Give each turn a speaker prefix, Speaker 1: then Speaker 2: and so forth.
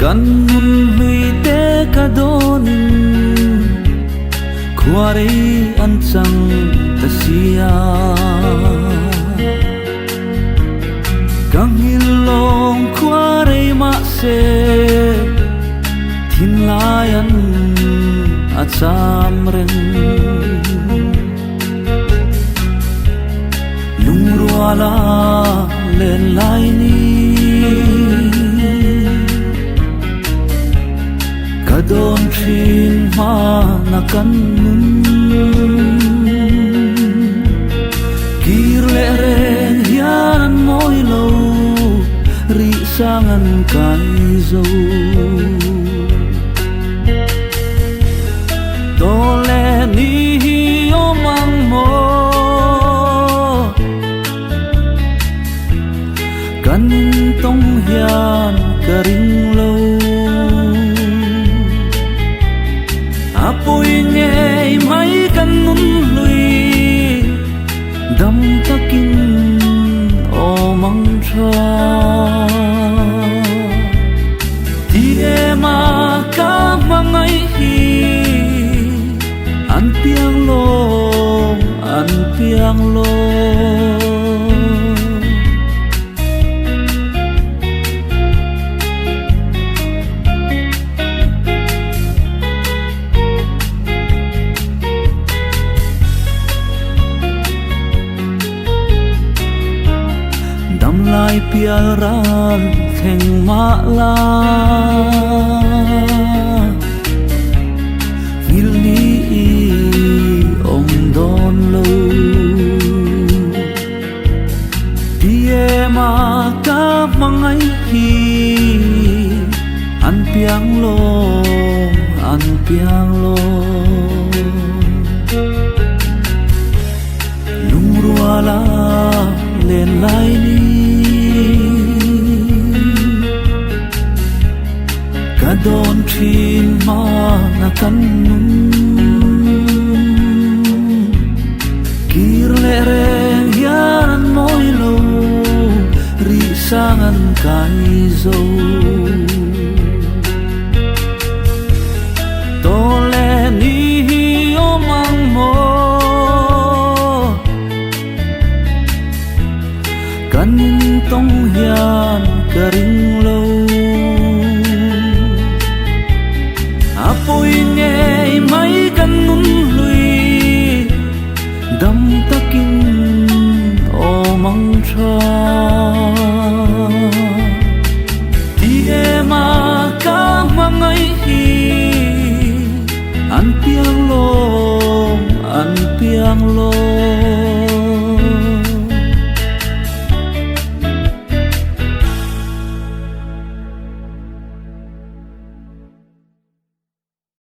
Speaker 1: kan nun hui te ka donin khuarei an chang ta sia kang hilong khuarei ma se thin lai an acham ren lung ruala len lai ni kadon thin ma na kan nun kir le ren hian moi lo ri sangan kai zo to le ni hi o mang mo kan tong hian karing lo apoi nghe mai kan nun lui dam takin o mang tha ti ma ka mangai hi an piang lo lai pial ran theng ma la ngil ni om don lo tie ma ka mangai hi an piang lo lung ruala len lai ni kadon thin ma na kan nun kir le reng hian moi lo ri sangan kai zo to le ni hi o mang mo kan tong hian karing lo apoi nghe mai kan nun lui dam takin o mang tha ti ma ka mangai hi an piang lo